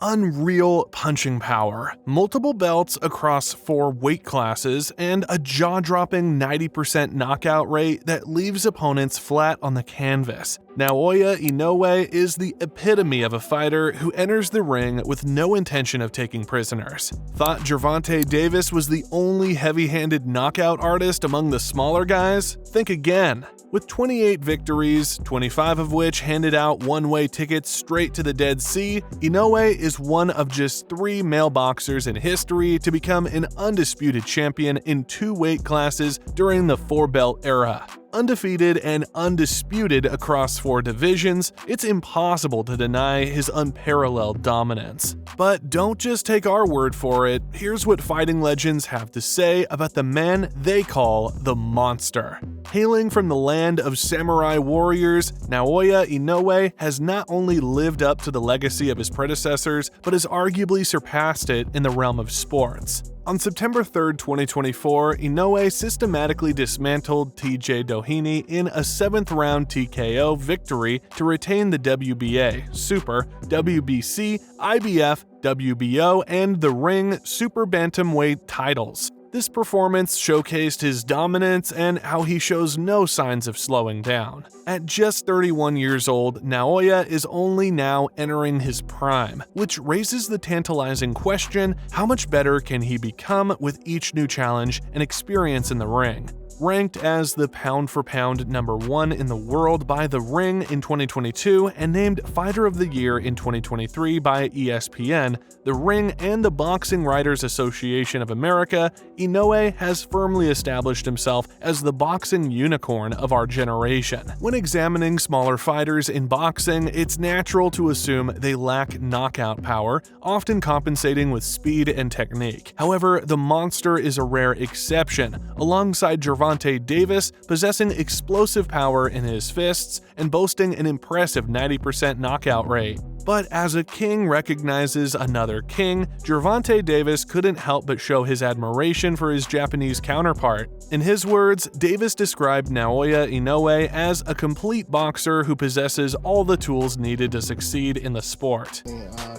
Unreal punching power, multiple belts across 4 weight classes, and a jaw-dropping 90% knockout rate that leaves opponents flat on the canvas. Naoya Inoue is the epitome of a fighter who enters the ring with no intention of taking prisoners. Thought Gervonta Davis was the only heavy-handed knockout artist among the smaller guys? Think again. With 28 victories, 25 of which handed out one-way tickets straight to the Dead Sea, Inoue is one of just 3 male boxers in history to become an undisputed champion in 2 weight classes during the 4-belt era. Undefeated and undisputed across 4 divisions, it's impossible to deny his unparalleled dominance. But don't just take our word for it, here's what fighting legends have to say about the man they call the Monster. Hailing from the land of samurai warriors, Naoya Inoue has not only lived up to the legacy of his predecessors, but has arguably surpassed it in the realm of sports. On September 3, 2024, Inoue systematically dismantled TJ Doheny in a 7th-round TKO victory to retain the WBA, Super, WBC, IBF, WBO, and the Ring Super Bantamweight titles. This performance showcased his dominance and how he shows no signs of slowing down. At just 31 years old, Naoya is only now entering his prime, which raises the tantalizing question, how much better can he become with each new challenge and experience in the ring? Ranked as the pound-for-pound #1 in the world by The Ring in 2022 and named Fighter of the Year in 2023 by ESPN, The Ring, and the Boxing Writers Association of America, Inoue has firmly established himself as the boxing unicorn of our generation. When examining smaller fighters in boxing, it's natural to assume they lack knockout power, often compensating with speed and technique. However, the Monster is a rare exception, alongside Gervonta Davis possessing explosive power in his fists and boasting an impressive 90% knockout rate. But as a king recognizes another king, Gervonta Davis couldn't help but show his admiration for his Japanese counterpart. In his words, Davis described Naoya Inoue as a complete boxer who possesses all the tools needed to succeed in the sport.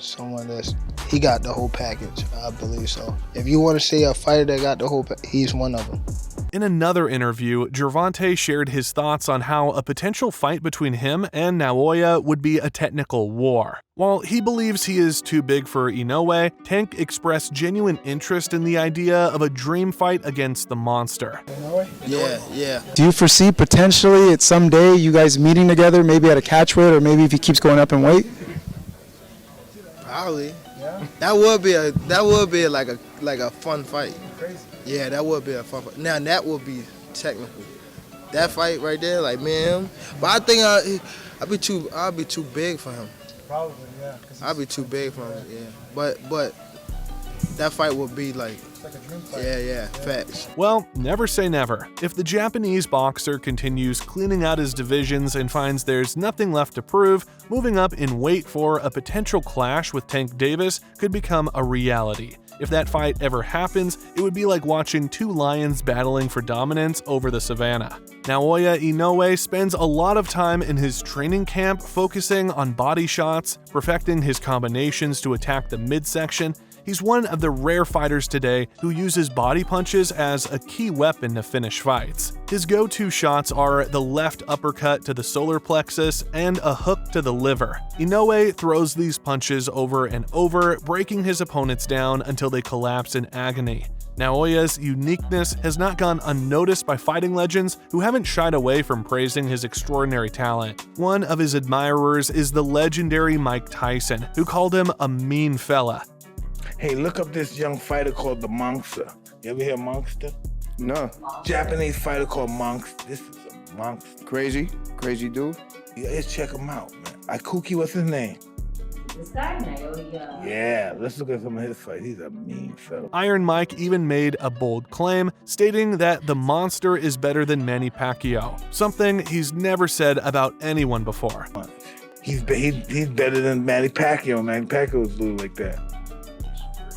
Someone he got the whole package, I believe so. If you want to say a fighter that got the whole he's one of them. In another interview, Gervonta shared his thoughts on how a potential fight between him and Naoya would be a technical war. While he believes he is too big for Inoue, Tank expressed genuine interest in the idea of a dream fight against the Monster. Yeah. Do you foresee potentially at some day you guys meeting together, maybe at a catchweight, or maybe if he keeps going up in weight? Probably. Yeah. That would be like a fun fight. Crazy. Yeah, that would be a fun fight. Now that would be technical. That fight right there, like me and him. But I think I'd be too big for him. Probably, yeah. I'd be too big for him, yeah. But that fight would be like a dream fight. Yeah, facts. Well, never say never. If the Japanese boxer continues cleaning out his divisions and finds there's nothing left to prove, moving up in weight for a potential clash with Tank Davis could become a reality. If that fight ever happens, it would be like watching 2 lions battling for dominance over the savannah. Naoya Inoue spends a lot of time in his training camp focusing on body shots, perfecting his combinations to attack the midsection. He's one of the rare fighters today who uses body punches as a key weapon to finish fights. His go-to shots are the left uppercut to the solar plexus and a hook to the liver. Inoue throws these punches over and over, breaking his opponents down until they collapse in agony. Naoya's uniqueness has not gone unnoticed by fighting legends who haven't shied away from praising his extraordinary talent. One of his admirers is the legendary Mike Tyson, who called him a mean fella. Hey, look up this young fighter called the Monster. You ever hear Monster? No. Japanese fighter called Monster. This is a monster. Crazy dude. Yeah, let's check him out, man. Ikuki, what's his name? This guy, Naoya. Yeah, let's look at some of his fights. He's a mean fella. Iron Mike even made a bold claim, stating that the Monster is better than Manny Pacquiao, something he's never said about anyone before. He's better than Manny Pacquiao. Manny Pacquiao was little like that.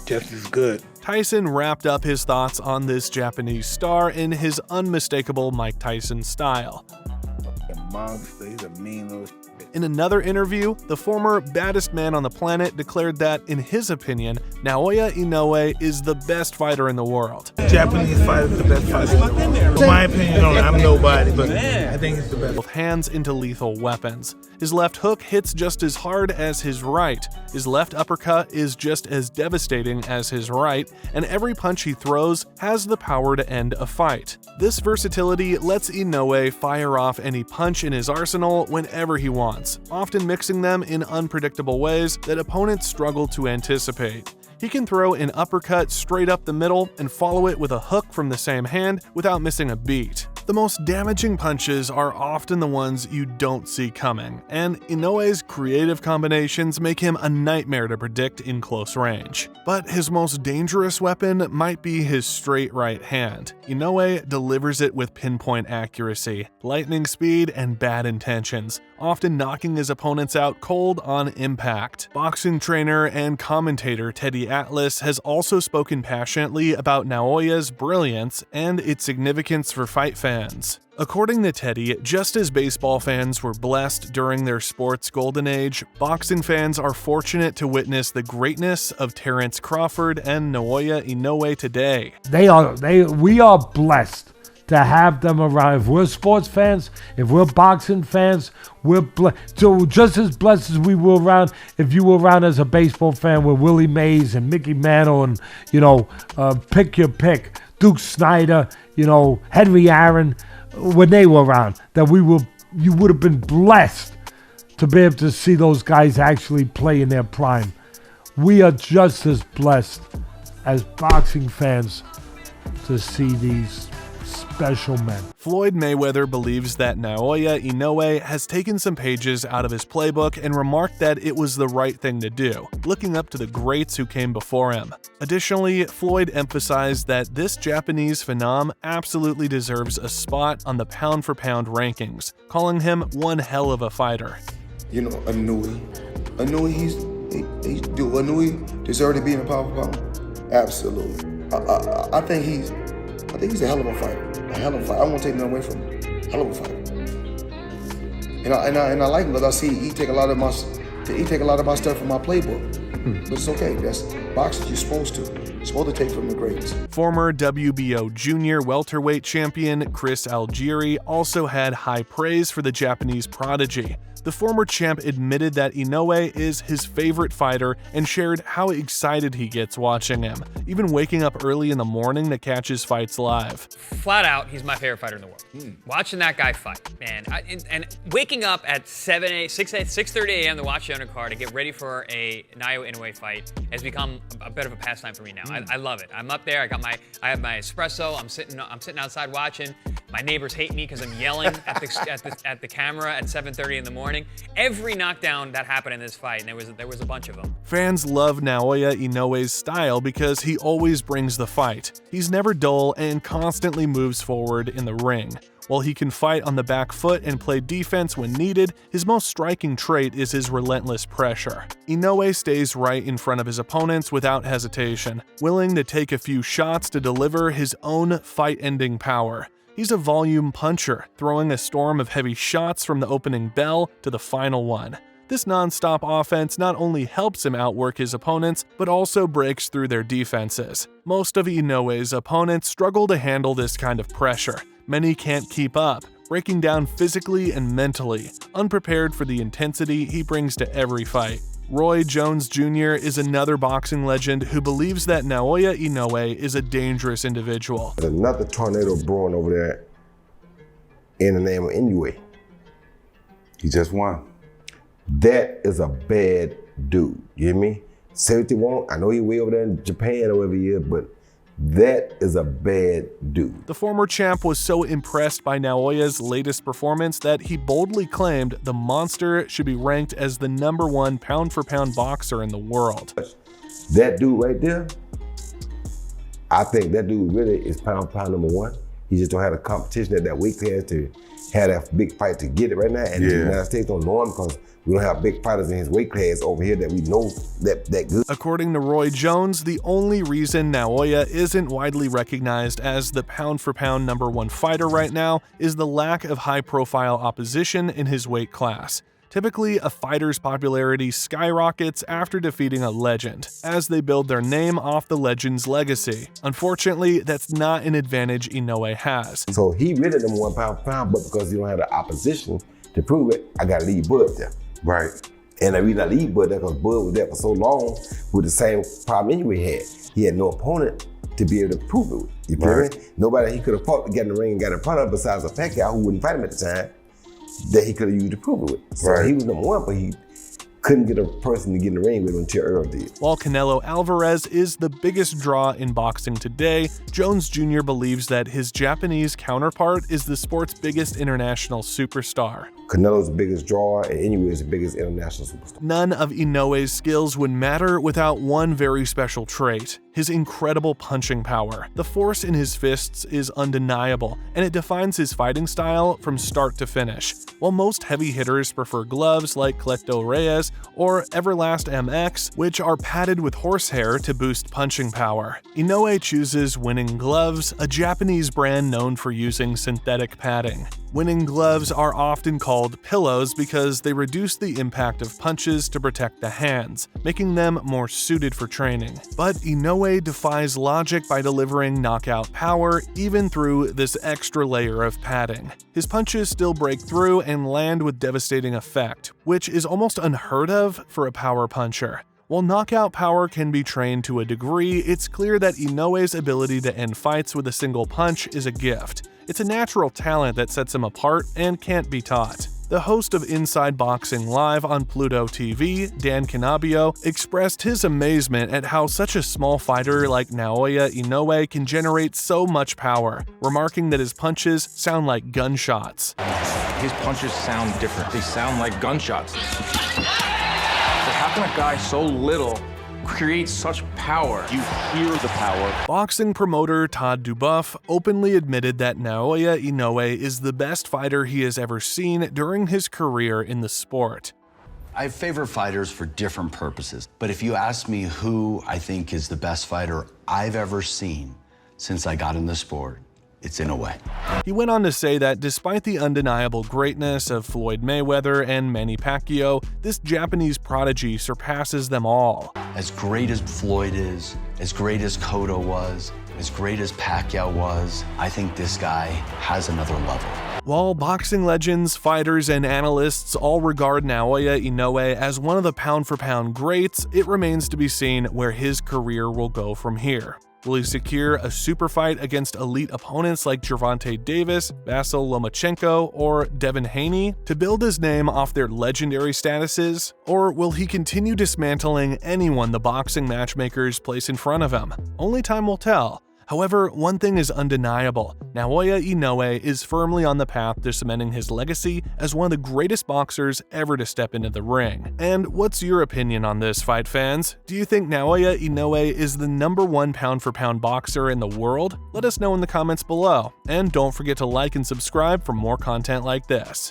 Just as good. Tyson wrapped up his thoughts on this Japanese star in his unmistakable Mike Tyson style. The Monster, he's a mean little shit. In another interview, the former baddest man on the planet declared that, in his opinion, Naoya Inoue is the best fighter in the world. Japanese fighter is the best fighter in the world. In my opinion, I'm nobody, but I think he's the best. Both hands into lethal weapons. His left hook hits just as hard as his right, his left uppercut is just as devastating as his right, and every punch he throws has the power to end a fight. This versatility lets Inoue fire off any punch in his arsenal whenever he wants, often mixing them in unpredictable ways that opponents struggle to anticipate. He can throw an uppercut straight up the middle and follow it with a hook from the same hand without missing a beat. The most damaging punches are often the ones you don't see coming, and Inoue's creative combinations make him a nightmare to predict in close range. But his most dangerous weapon might be his straight right hand. Inoue delivers it with pinpoint accuracy, lightning speed, and bad intentions, often knocking his opponents out cold on impact. Boxing trainer and commentator Teddy Atlas has also spoken passionately about Naoya's brilliance and its significance for fight fans. According to Teddy, just as baseball fans were blessed during their sport's golden age, boxing fans are fortunate to witness the greatness of Terrence Crawford and Naoya Inoue today. We are blessed to have them around. If we're sports fans, if we're boxing fans, we're just as blessed as we were around if you were around as a baseball fan with Willie Mays and Mickey Mantle and, pick your pick, Duke Snyder, Henry Aaron, when they were around, you would have been blessed to be able to see those guys actually play in their prime. We are just as blessed as boxing fans to see these special men. Floyd Mayweather believes that Naoya Inoue has taken some pages out of his playbook and remarked that it was the right thing to do, looking up to the greats who came before him. Additionally, Floyd emphasized that this Japanese phenom absolutely deserves a spot on the pound-for-pound rankings, calling him one hell of a fighter. Inoue, Inoue deserves to be in the pound for pound. Absolutely. I think he's a hell of a fighter. I won't take nothing away from him. Hell of a fighter. And I like him because I see he take a lot of my stuff from my playbook. But it's okay. That's boxing. You're supposed to take from the greats. Former WBO junior welterweight champion Chris Algieri also had high praise for the Japanese prodigy. The former champ admitted that Inoue is his favorite fighter and shared how excited he gets watching him, even waking up early in the morning to catch his fights live. Flat out, he's my favorite fighter in the world. Watching that guy fight, man. And waking up at 6:30 a.m. to watch the undercard to get ready for a Naoya Inoue fight has become a bit of a pastime for me now. I love it. I'm up there. I have my espresso. I'm sitting outside watching. My neighbors hate me because I'm yelling at the camera at 7:30 in the morning. Every knockdown that happened in this fight, and there was a bunch of them. Fans love Naoya Inoue's style because he always brings the fight. He's never dull and constantly moves forward in the ring. While he can fight on the back foot and play defense when needed, his most striking trait is his relentless pressure. Inoue stays right in front of his opponents without hesitation, willing to take a few shots to deliver his own fight-ending power. He's a volume puncher, throwing a storm of heavy shots from the opening bell to the final one. This non-stop offense not only helps him outwork his opponents, but also breaks through their defenses. Most of Inoue's opponents struggle to handle this kind of pressure. Many can't keep up, breaking down physically and mentally, unprepared for the intensity he brings to every fight. Roy Jones Jr. is another boxing legend who believes that Naoya Inoue is a dangerous individual. There's another tornado brewing over there in the name of Inoue. He just won. That is a bad dude, you hear me? Say what you want, I know he's way over there in Japan or wherever he is, but that is a bad dude. The former champ was so impressed by Naoya's latest performance that he boldly claimed the monster should be ranked as the #1 pound-for-pound boxer in the world. That dude right there, I think that dude really is pound-for-pound #1. He just don't have the competition at that weight class to have that big fight to get it right now. And the United States don't know him because we don't have big fighters in his weight class over here that we know that good. According to Roy Jones, the only reason Naoya isn't widely recognized as the pound-for-pound #1 fighter right now is the lack of high-profile opposition in his weight class. Typically, a fighter's popularity skyrockets after defeating a legend, as they build their name off the legend's legacy. Unfortunately, that's not an advantage Inoue has. So he really number one pound for pound, but because you don't have the opposition to prove it, I gotta leave Bud there. Right. And the reason I leave Bud there, because Bud was there for so long with the same problem Inoue had. He had no opponent to be able to prove it with. You feel me? Nobody he could have fought to get in the ring and got in front of besides a Pacquiao who wouldn't fight him at the time that he could have used to prove it with. So he was number one, but he couldn't get a person to get in the ring with him until Earl did. While Canelo Alvarez is the biggest draw in boxing today, Jones Jr. believes that his Japanese counterpart is the sport's biggest international superstar. Canelo's the biggest draw, and Inoue is the biggest international superstar. None of Inoue's skills would matter without one very special trait: his incredible punching power. The force in his fists is undeniable, and it defines his fighting style from start to finish. While most heavy hitters prefer gloves like Cleto Reyes or Everlast MX, which are padded with horsehair to boost punching power, Inoue chooses Winning Gloves, a Japanese brand known for using synthetic padding. Winning gloves are often called pillows because they reduce the impact of punches to protect the hands, making them more suited for training. But Inoue defies logic by delivering knockout power even through this extra layer of padding. His punches still break through and land with devastating effect, which is almost unheard of for a power puncher. While knockout power can be trained to a degree, it's clear that Inoue's ability to end fights with a single punch is a gift. It's a natural talent that sets him apart and can't be taught. The host of Inside Boxing Live on Pluto TV, Dan Cannabio, expressed his amazement at how such a small fighter like Naoya Inoue can generate so much power, remarking that his punches sound like gunshots. His punches sound different. They sound like gunshots. So how can a guy so little create such power? You hear the power. Boxing promoter Todd Dubuff openly admitted that Naoya Inoue is the best fighter he has ever seen during his career in the sport. I favor fighters for different purposes, but if you ask me who I think is the best fighter I've ever seen since I got in the sport, it's Inoue. He went on to say that despite the undeniable greatness of Floyd Mayweather and Manny Pacquiao, this Japanese prodigy surpasses them all. As great as Floyd is, as great as Cotto was, as great as Pacquiao was, I think this guy has another level. While boxing legends, fighters, and analysts all regard Naoya Inoue as one of the pound-for-pound greats, it remains to be seen where his career will go from here. Will he secure a super fight against elite opponents like Gervonta Davis, Vasyl Lomachenko, or Devin Haney to build his name off their legendary statuses? Or will he continue dismantling anyone the boxing matchmakers place in front of him? Only time will tell. However, one thing is undeniable: Naoya Inoue is firmly on the path to cementing his legacy as one of the greatest boxers ever to step into the ring. And what's your opinion on this, fight fans? Do you think Naoya Inoue is the #1 pound-for-pound boxer in the world? Let us know in the comments below, and don't forget to like and subscribe for more content like this.